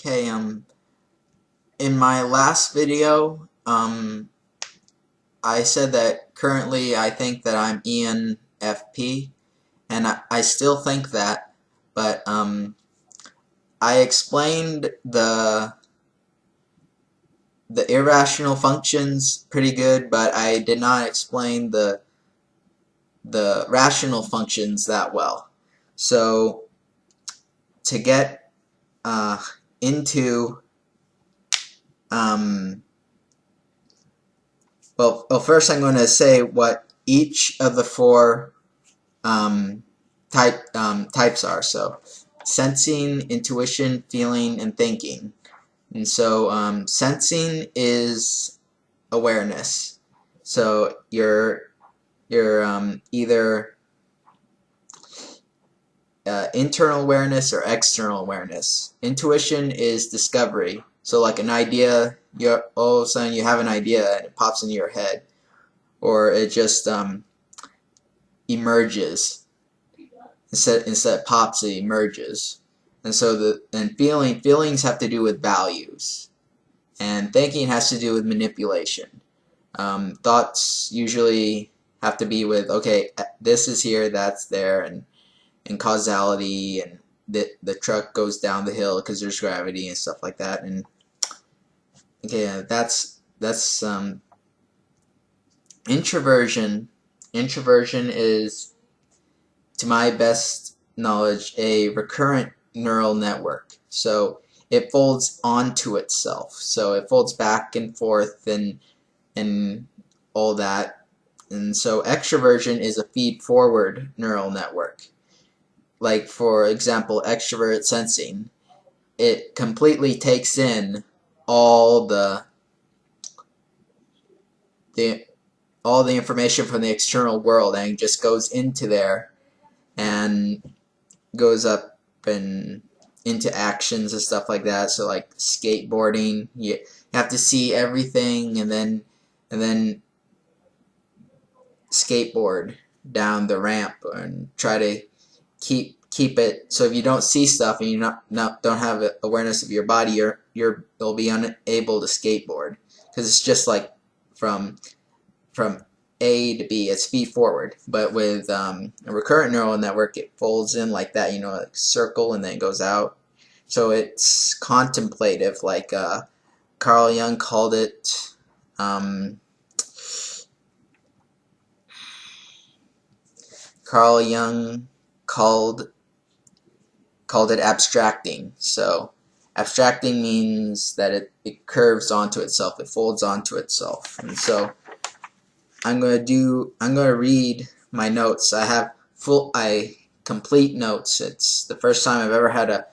Okay, in my last video, I said that currently I think that I'm ENFP, and I still think that, but I explained the irrational functions pretty good, but I did not explain the rational functions that well. So to get into well, first I'm going to say what each of the four types are. So sensing, intuition, feeling, and thinking. And so sensing is awareness. So you're either internal awareness or external awareness. Intuition is discovery. So like an idea, all of a sudden you have an idea and it pops into your head, or it just emerges. Instead of pops, it emerges. And so feelings have to do with values, and thinking has to do with manipulation. Thoughts usually have to be with, okay, this is here, that's there, and causality, and the truck goes down the hill because there's gravity and stuff like that. And okay, that's introversion. Introversion is, to my best knowledge, a recurrent neural network. So it folds onto itself. So it folds back and forth and all that. And so extroversion is a feed-forward neural network. Like, for example, extrovert sensing. It completely takes in all the information from the external world and just goes into there and goes up and into actions and stuff like that. So like skateboarding, you have to see everything and then skateboard down the ramp and try to keep it. So if you don't see stuff and you don't have awareness of your body, you'll be unable to skateboard, because it's just like from A to B, it's feed forward. But with a recurrent neural network, it folds in like that, like circle, and then it goes out. So it's contemplative, like Carl Jung called it. Carl Jung called it abstracting. So abstracting means that it curves onto itself, it folds onto itself. And so I'm going to read my notes. I have complete notes. It's the first time I've ever had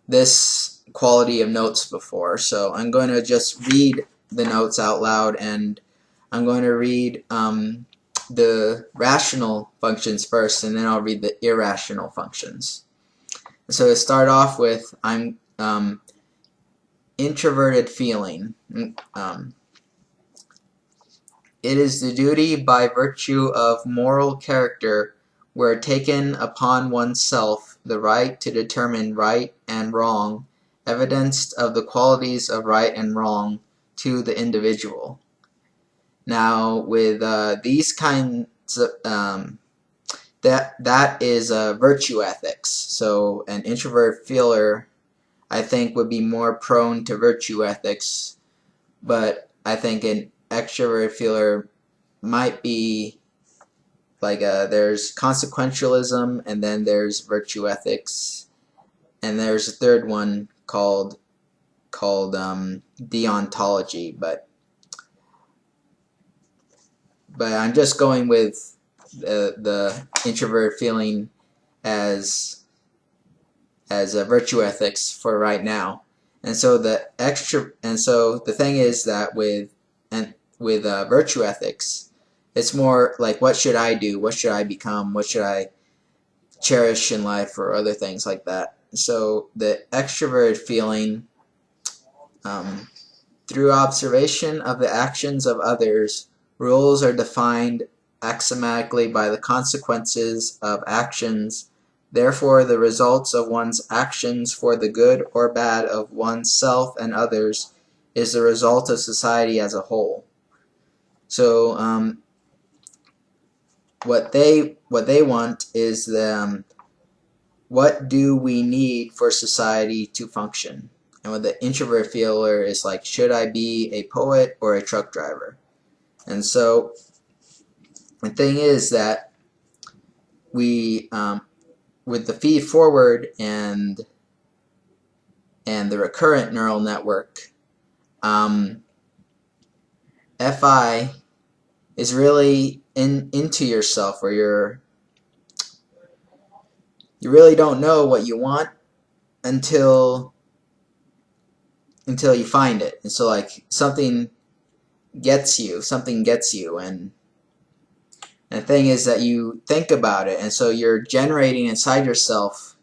this quality of notes before. So I'm going to just read the notes out loud, and I'm going to read the rational functions first, and then I'll read the irrational functions. So to start off with, I'm introverted feeling. It is the duty by virtue of moral character, where taken upon oneself the right to determine right and wrong, evidenced of the qualities of right and wrong to the individual. Now, with these kinds of that is virtue ethics. So an introvert feeler, I think, would be more prone to virtue ethics, but I think an extrovert feeler might be like there's consequentialism, and then there's virtue ethics, and there's a third one called deontology, but I'm just going with the introvert feeling as a virtue ethics for right now. And so the thing is that with virtue ethics, it's more like, what should I do? What should I become? What should I cherish in life, or other things like that? So the extrovert feeling, through observation of the actions of others, rules are defined axiomatically by the consequences of actions Therefore, the results of one's actions for the good or bad of oneself and others is the result of society as a whole. So what they want is what do we need for society to function? And what the introvert feeler is like, should I be a poet or a truck driver? And so the thing is that we with the feed forward and the recurrent neural network, FI is really into yourself, where you really don't know what you want until you find it. And so like something gets you, and the thing is that you think about it, and so you're generating inside yourself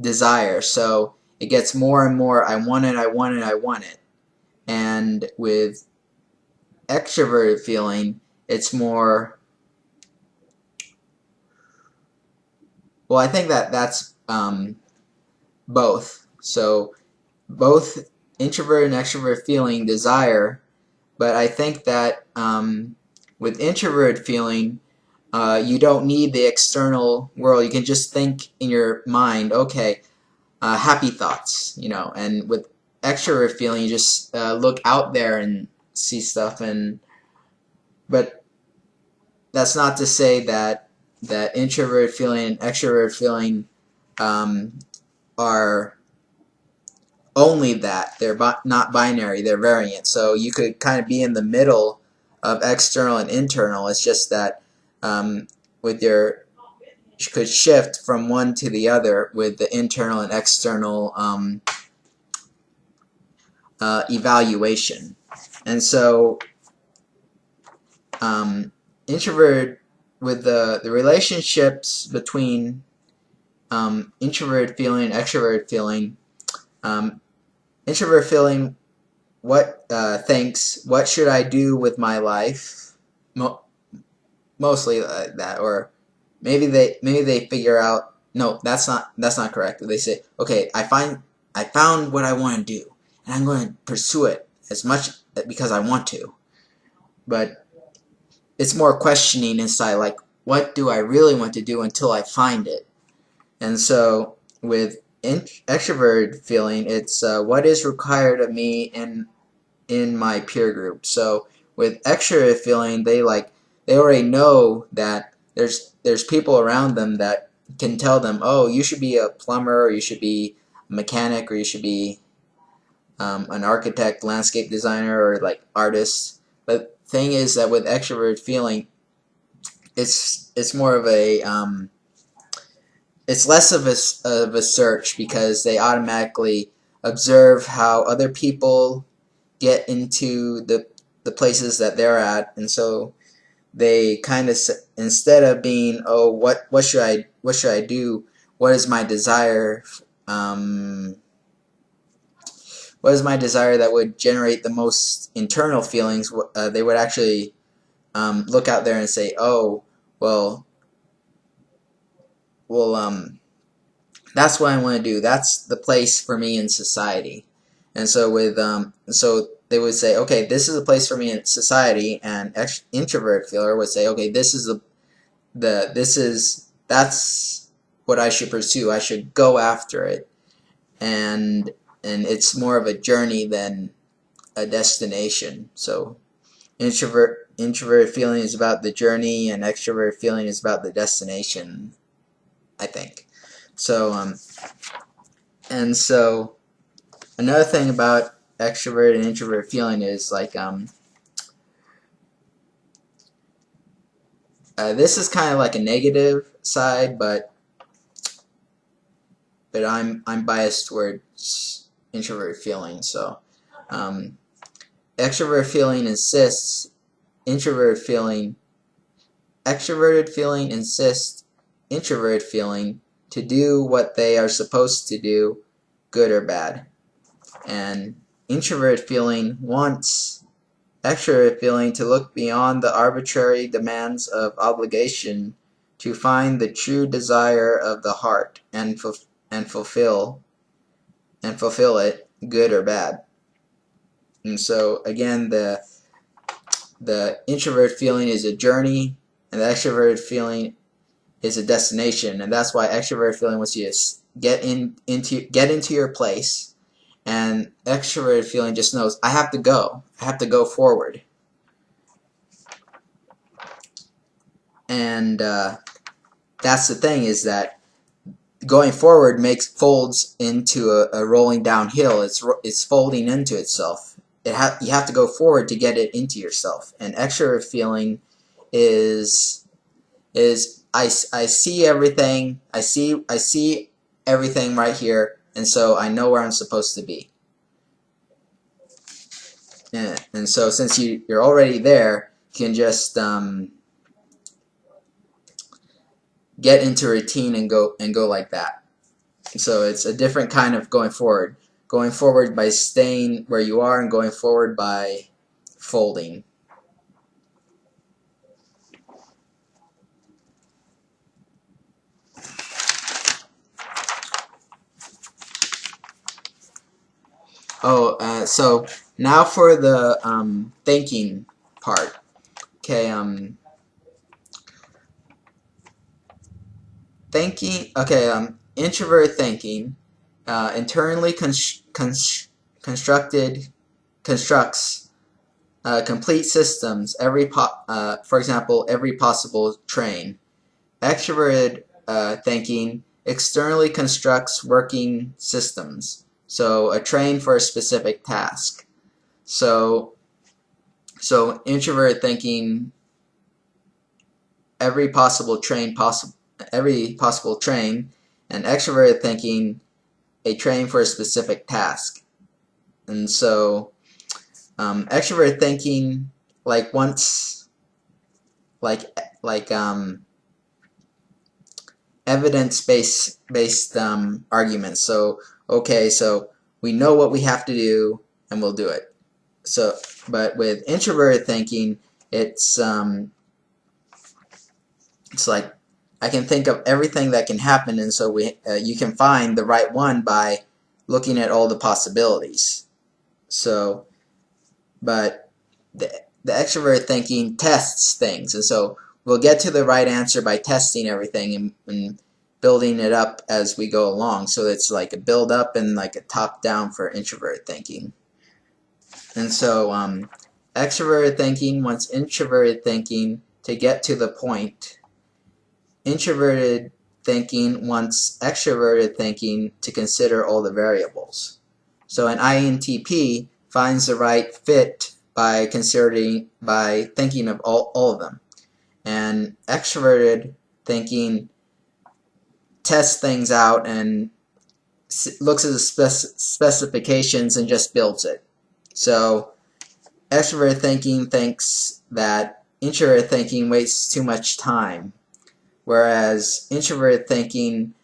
desire. So it gets more and more, I want it, I want it, I want it. And with extroverted feeling, it's more, well, I think that that's both. So both introvert and extrovert feeling desire, but I think that with introvert feeling, you don't need the external world. You can just think in your mind, okay, happy thoughts, you know. And with extrovert feeling, you just look out there and see stuff. But that's not to say that introvert feeling and extrovert feeling are only that. They're not binary. They're variant. So you could kind of be in the middle of external and internal. It's just that with your, you could shift from one to the other with the internal and external evaluation. And so introvert, with the relationships between introverted feeling and extroverted feeling, introvert feeling thinks, what should I do with my life? Mostly like that. Or maybe they figure out, no, that's not correct. They say, okay, I found what I want to do, and I'm going to pursue it as much because I want to. But it's more questioning inside, like, what do I really want to do until I find it? And so with extroverted feeling, it's what is required of me in my peer group. So with extroverted feeling, they already know that there's people around them that can tell them, oh, you should be a plumber, or you should be a mechanic, or you should be an architect, landscape designer, or like artist. But thing is that with extroverted feeling, it's more of a it's less of a search, because they automatically observe how other people get into the places that they're at, and so they kind of, instead of being, oh, what should I do, what is my desire, what is my desire that would generate the most internal feelings, they would actually look out there and say, oh, well, that's what I want to do. That's the place for me in society. And so with so they would say, okay, this is a place for me in society, and introvert feeler would say, okay, this is that's what I should pursue. I should go after it, and it's more of a journey than a destination. So introvert feeling is about the journey, and extrovert feeling is about the destination, I think. So and so another thing about extrovert and introvert feeling is like this is kind of like a negative side, but I'm biased towards introvert feeling. So extrovert feeling insists extroverted feeling insists introverted feeling to do what they are supposed to do, good or bad. And introverted feeling wants extroverted feeling to look beyond the arbitrary demands of obligation to find the true desire of the heart and fulfill it, good or bad. And so again, the introvert feeling is a journey, and the extroverted feeling is a destination. And that's why extroverted feeling wants you to get into your place, and extroverted feeling just knows, I have to go forward. And that's the thing, is that going forward folds into a rolling downhill. It's folding into itself. You have to go forward to get it into yourself. And extrovert feeling is I see everything. I see everything right here, and so I know where I'm supposed to be. And so since you're already there, you can just get into routine and go like that. So it's a different kind of going forward. Going forward by staying where you are, and going forward by folding. So now for the thinking part. Okay, thinking. Okay, introvert thinking internally constructs complete systems. For example, every possible train. Extroverted thinking externally constructs working systems. So a train for a specific task. So introverted thinking, every possible train, and extroverted thinking, a train for a specific task. And so extroverted thinking, like evidence-based arguments. So okay, so we know what we have to do, and we'll do it. So, but with introverted thinking, it's like I can think of everything that can happen, and so you can find the right one by looking at all the possibilities. So, but the extrovert thinking tests things, and so we'll get to the right answer by testing everything and building it up as we go along. So it's like a build up and like a top down for introvert thinking. And so extroverted thinking wants introverted thinking to get to the point. Introverted thinking wants extroverted thinking to consider all the variables. So an INTP finds the right fit by thinking of all of them. And extroverted thinking tests things out and looks at the specifications and just builds it. So extroverted thinking thinks that introverted thinking wastes too much time, whereas introverted thinking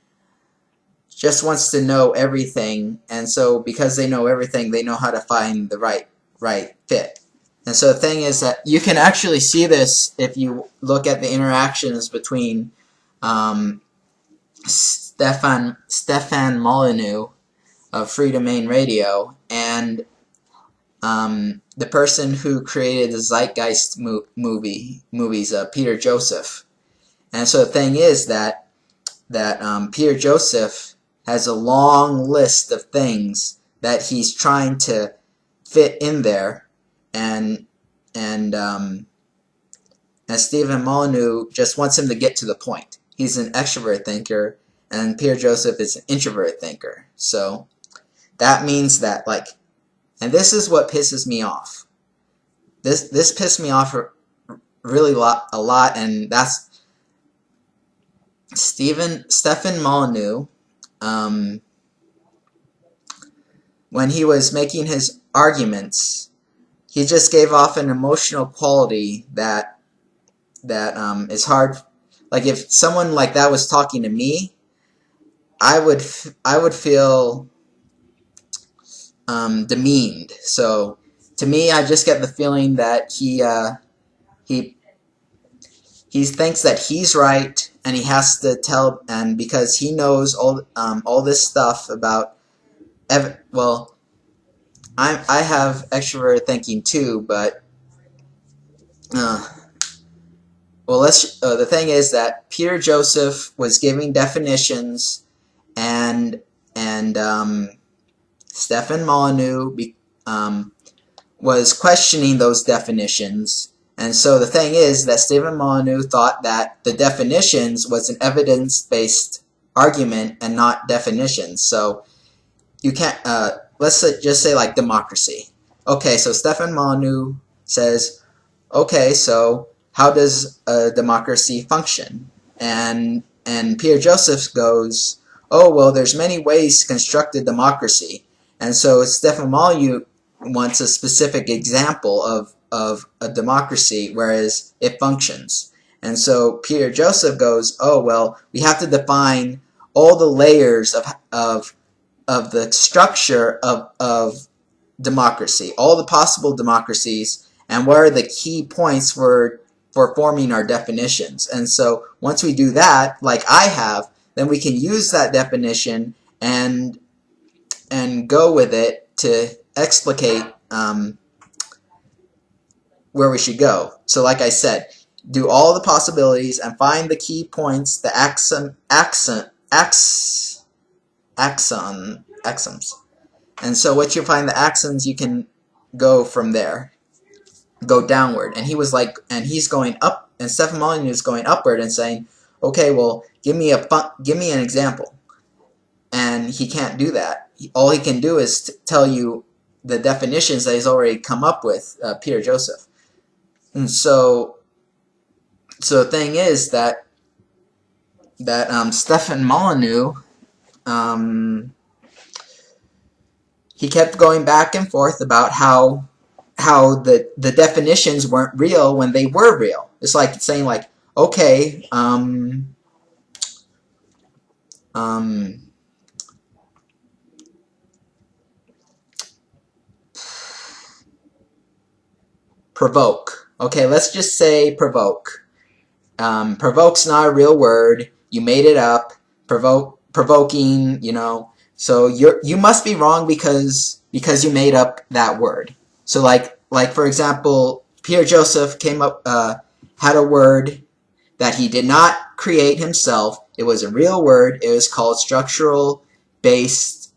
just wants to know everything, and so because they know everything, they know how to find the right fit. And so the thing is that you can actually see this if you look at the interactions between Stefan Molyneux of Free Domain Radio and the person who created the Zeitgeist movies, Peter Joseph. And so the thing is that Peter Joseph has a long list of things that he's trying to fit in there, and Stephen Molyneux just wants him to get to the point. He's an extrovert thinker, and Peter Joseph is an introvert thinker. So that means that, like, and this is what pisses me off. This pissed me off really a lot, and that's Stephen Molyneux. When he was making his arguments, he just gave off an emotional quality that is hard. Like if someone like that was talking to me, I would feel demeaned. So to me, I just get the feeling that he thinks that he's right, and he has to tell, and because he knows all this stuff about well, I have extrovert thinking too, but well, the thing is that Peter Joseph was giving definitions, and Stefan Molyneux was questioning those definitions. And so the thing is that Stephen Molyneux thought that the definitions was an evidence-based argument and not definitions. So you can't, let's just say like democracy. Okay, so Stephen Molyneux says, okay, so how does a democracy function? And Pierre Joseph goes, oh, well, there's many ways to construct a democracy. And so Stephen Molyneux wants a specific example of a democracy, whereas it functions. And so Pierre Joseph goes, oh, well, we have to define all the layers of the structure of democracy, all the possible democracies, and what are the key points for forming our definitions. And so once we do that, like I have, then we can use that definition and go with it to explicate where we should go. So like I said, do all the possibilities and find the key points, the axioms. And so once you find the axioms, you can go from there, go downward. And he was like, and he's going up, and Stefan Molyneux is going upward and saying, okay, well, give me an example. And he can't do that. All he can do is tell you the definitions that he's already come up with, Peter Joseph. And so the thing is that Stefan Molyneux, he kept going back and forth about how the definitions weren't real when they were real. It's like saying like, okay, provoke. Okay, let's just say provoke. Provoke's not a real word. You made it up. Provoking, you know. So you must be wrong because you made up that word. So like for example, Pierre Joseph came up had a word that he did not create himself. It was a real word. It was called structural based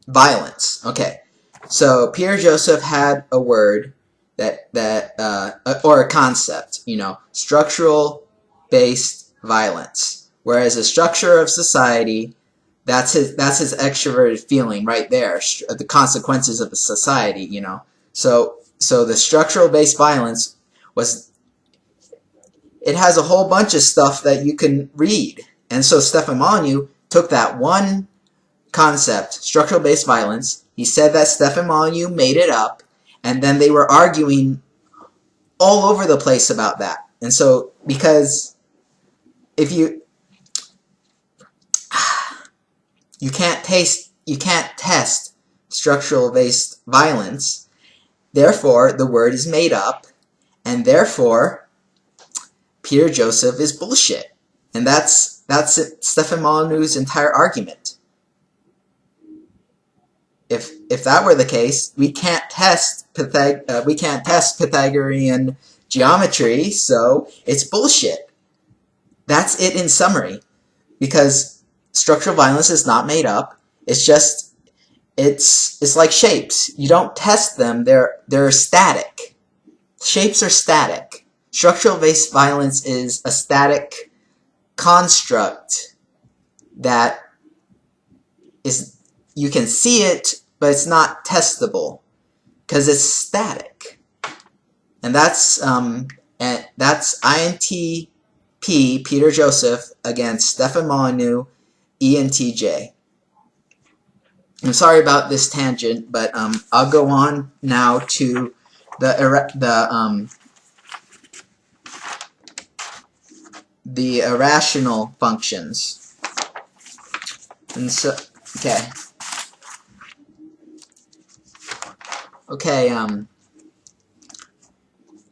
violence. Okay, so Pierre Joseph had a word or a concept, you know, structural based violence. Whereas a structure of society, that's his extroverted feeling right there, the consequences of the society, you know. So the structural based violence it has a whole bunch of stuff that you can read. And so Stefan Molyneux took that one concept, structural based violence. He said that Stefan Molyneux made it up, and then they were arguing all over the place about that. And so because if you can't test structural based violence, therefore the word is made up, and therefore Peter Joseph is bullshit. And that's Stefan Molyneux's entire argument. If that were the case, we can't test Pythagorean geometry, so it's bullshit. That's it in summary. Because structural violence is not made up. It's just it's like shapes. You don't test them. They're static. Shapes are static. Structural based violence is a static construct that is, you can see it, but it's not testable because it's static. And that's INTP Peter Joseph against Stefan Molyneux ENTJ. I'm sorry about this tangent, but I'll go on now to the irrational functions. And so, okay,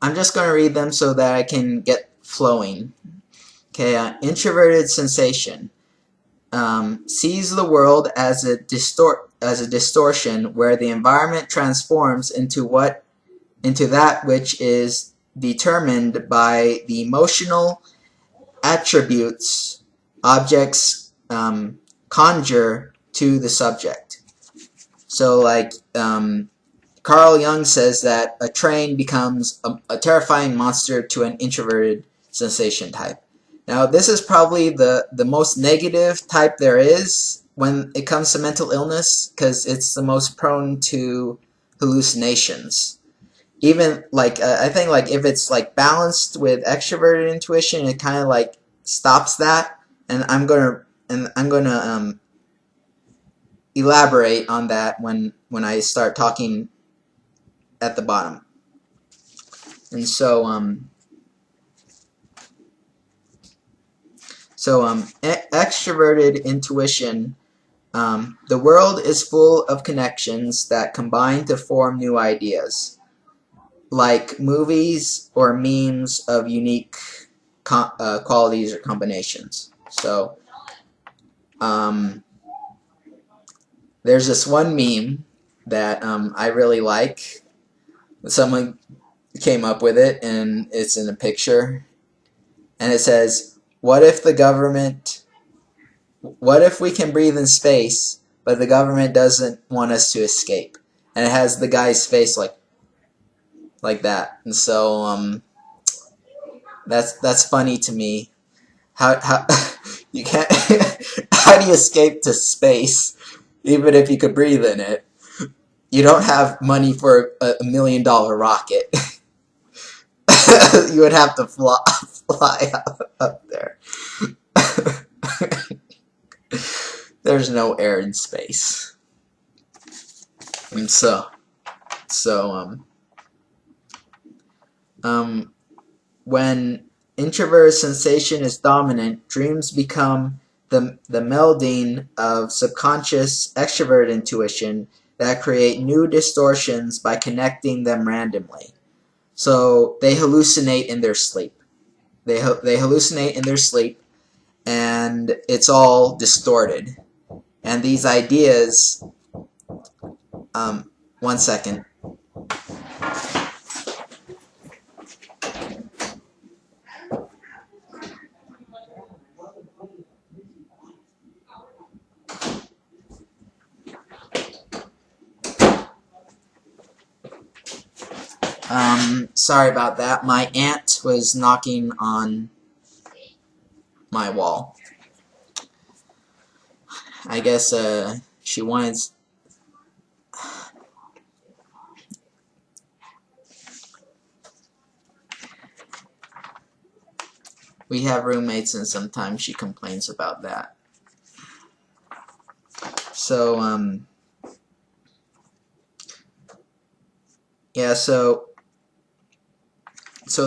I'm just going to read them so that I can get flowing. Okay, introverted sensation sees the world as a distortion where the environment transforms into that which is determined by the emotional attributes objects conjure to the subject. So, like, Carl Jung says that a train becomes a terrifying monster to an introverted sensation type. Now, this is probably the most negative type there is when it comes to mental illness, because it's the most prone to hallucinations. Even like I think like if it's like balanced with extroverted intuition, it kind of like stops that. And I'm gonna elaborate on that when I start talking at the bottom. And so extroverted intuition, the world is full of connections that combine to form new ideas, like movies or memes of unique qualities or combinations. So there's this one meme that I really like. Someone came up with it, and it's in a picture, and it says, what if we can breathe in space, but the government doesn't want us to escape? And it has the guy's face like that. And so that's funny to me. How you can't how do you escape to space even if you could breathe in it? You don't have money for a $1 million rocket. You would have to fly up there. There's no air in space. And when introverted sensation is dominant, dreams become the melding of subconscious extroverted intuition that create new distortions by connecting them randomly. So they hallucinate in their sleep. They hallucinate in their sleep, and it's all distorted. And these ideas, one second. Sorry about that. My aunt was knocking on my wall. I guess she wanted. We have roommates, and sometimes she complains about that. So yeah, so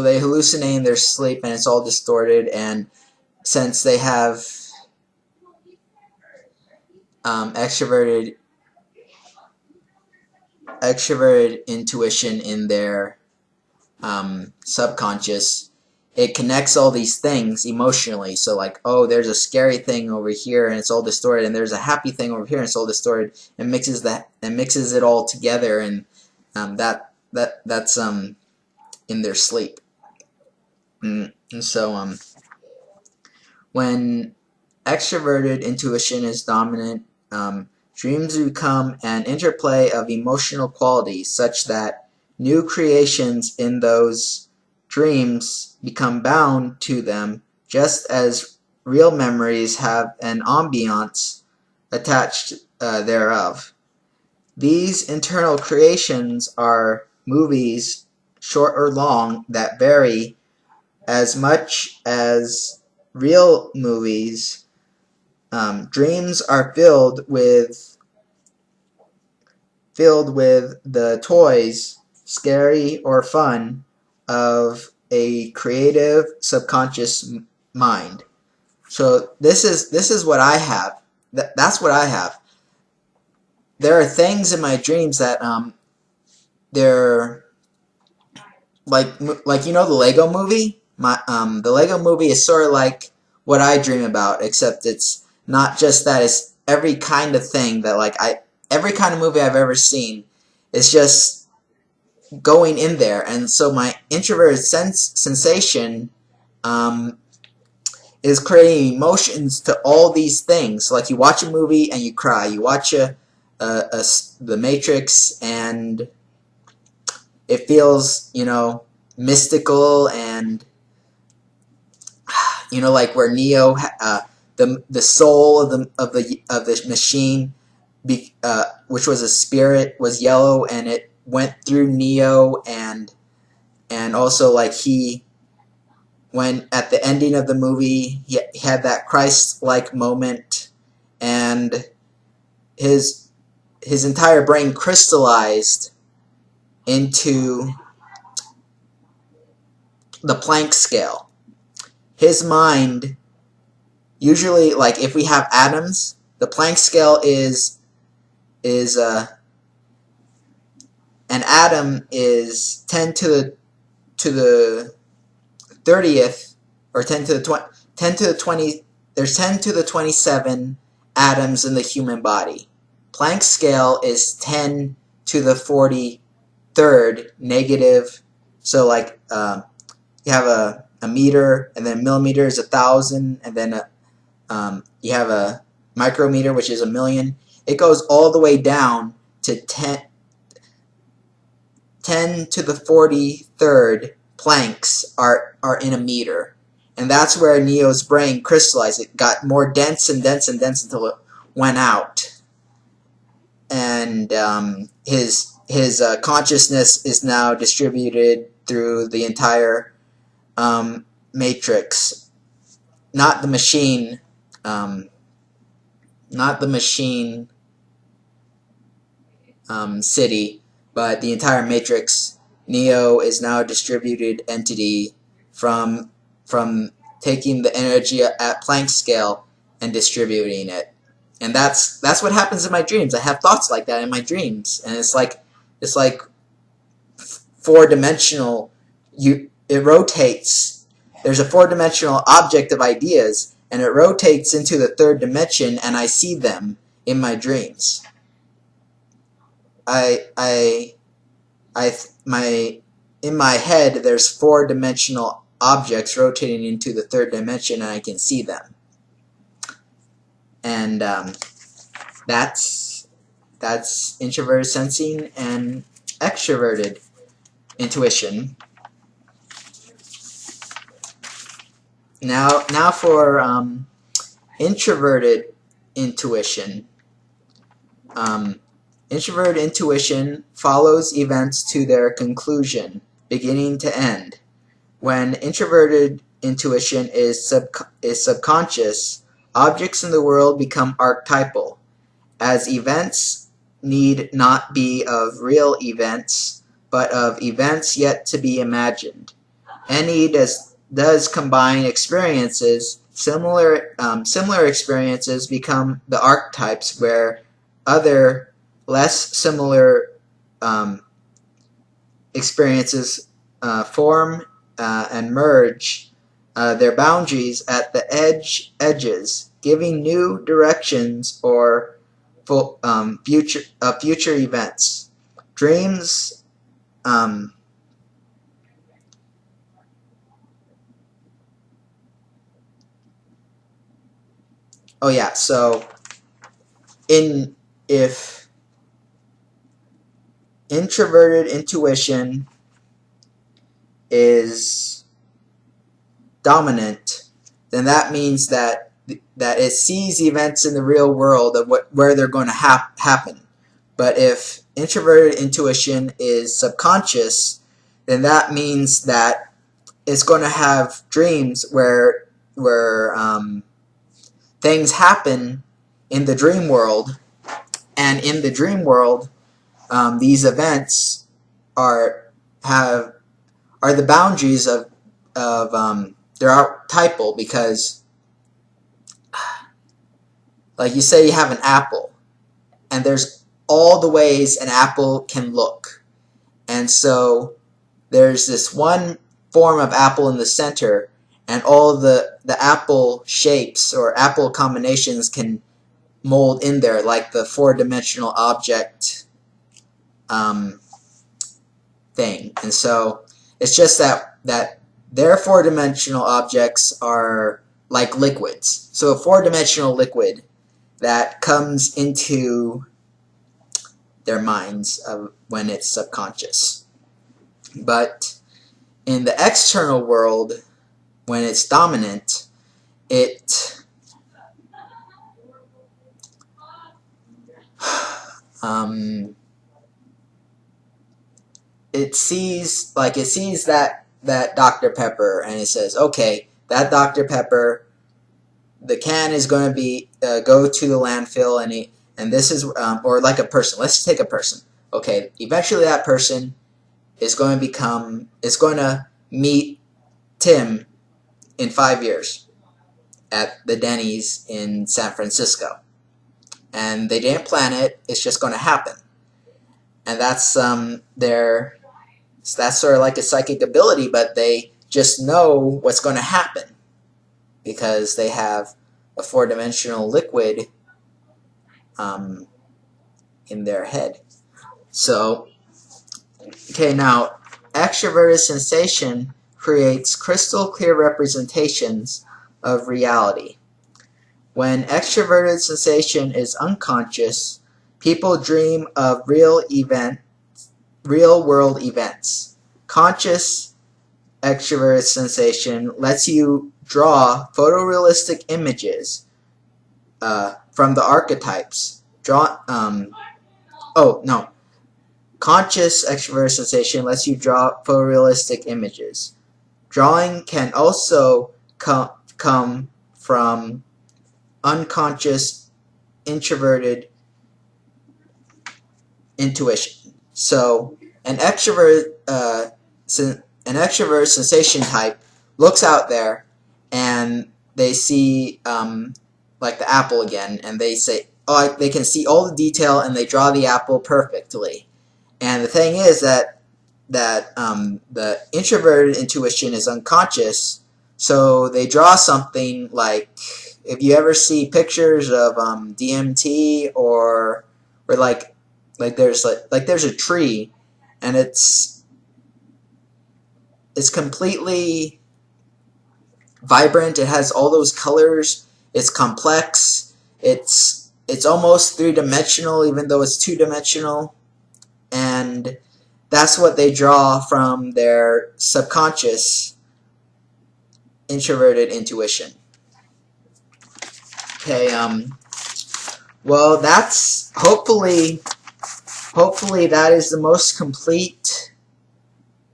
they hallucinate in their sleep, and it's all distorted. And since they have extroverted intuition in their subconscious, it connects all these things emotionally. So like, oh, there's a scary thing over here and it's all distorted, and there's a happy thing over here and it's all distorted, and mixes it all together, and that's in their sleep. And so when extroverted intuition is dominant, dreams become an interplay of emotional qualities such that new creations in those dreams become bound to them, just as real memories have an ambiance attached thereof. These internal creations are movies, short or long, that vary as much as real movies. Dreams are filled with filled with the toys, scary or fun, of a creative subconscious mind. So this is what I have. That's what I have. There are things in my dreams that they're like you know the Lego movie. The Lego movie is sort of like what I dream about, except it's not just that. It's every kind of thing that every kind of movie I've ever seen. It's just going in there, and so my introverted sensation um, is creating emotions to all these things. Like you watch a movie and you cry. You watch The Matrix and it feels, mystical and, like where Neo, the soul of the machine, which was a spirit, was yellow and it went through Neo and also like when at the ending of the movie he had that Christ-like moment and his entire brain crystallized into the Planck scale. His mind, usually, like if we have atoms, the Planck scale is an atom is 10 to the 30th or 10 to the 20. There's 10 to the 27 atoms in the human body. Planck's scale is 10 to the 43rd negative. So like you have a meter, and then a millimeter is 1,000, and then you have a micrometer, which is 1,000,000. It goes all the way down to 10 to the 43rd Plancks are in a meter. And that's where Neo's brain crystallized. It got more dense and dense and dense until it went out. And his consciousness is now distributed through the entire matrix. Not the machine. Not the machine city, but the entire matrix. Neo is now a distributed entity from taking the energy at Planck's scale and distributing it. And that's what happens in my dreams. I have thoughts like that in my dreams, and it's like four-dimensional. It rotates. There's a four-dimensional object of ideas, and it rotates into the third dimension, and I see them in my dreams. In my head, there's four-dimensional objects rotating into the third dimension, and I can see them. And that's introverted sensing and extroverted intuition. Now for introverted intuition. Introverted intuition follows events to their conclusion, beginning to end. When introverted intuition is subconscious, objects in the world become archetypal, as events need not be of real events, but of events yet to be imagined. Any does combine experiences. Similar experiences become the archetypes, where other less similar experiences form and merge their boundaries at the edges, giving new directions or future events. Dreams oh yeah, so if introverted intuition is dominant, then that means that it sees events in the real world of where they're going to happen. But if introverted intuition is subconscious, then that means that it's going to have dreams where things happen in the dream world, and in the dream world these events are the boundaries of they're typal, because like you say you have an apple, and there's all the ways an apple can look, and so there's this one form of apple in the center, and all the apple shapes or apple combinations can mold in there, like the four-dimensional object thing. And so it's just that their four-dimensional objects are like liquids. So a four-dimensional liquid that comes into their minds when it's subconscious. But in the external world, when it's dominant, it it sees that Dr. Pepper, and it says, okay, that Dr. Pepper, the can is going to be go to the landfill, and this is or like a person. Let's take a person. Okay, eventually that person is going to meet Tim in 5 years at the Denny's in San Francisco, and they didn't plan it. It's just going to happen, and that's that's sort of like a psychic ability, but they just know what's going to happen because they have a four-dimensional liquid in their head. So, okay, now extroverted sensation creates crystal clear representations of reality. When extroverted sensation is unconscious, people dream of real world events. Conscious extroverted sensation lets you draw photorealistic images from the archetypes. Conscious extroverted sensation lets you draw photorealistic images. Drawing can also come from unconscious introverted intuition. So an extrovert sensation type looks out there and they see like the apple again, and they say, oh, they can see all the detail, and they draw the apple perfectly. And the thing is that the introverted intuition is unconscious, so they draw something like, if you ever see pictures of DMT or like there's a tree, and it's completely vibrant. It has all those colors. It's complex. It's almost three-dimensional, even though it's two-dimensional. And that's what they draw from their subconscious introverted intuition. Okay, well, that's hopefully that is the most complete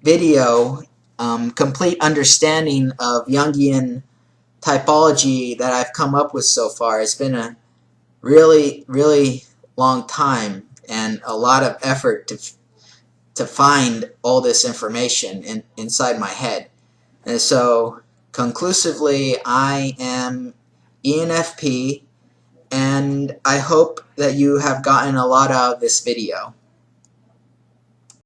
video, complete understanding of Jungian typology that I've come up with so far. It's been a really, really long time and a lot of effort to find all this information inside my head. And so, conclusively, I am ENFP, and I hope that you have gotten a lot out of this video.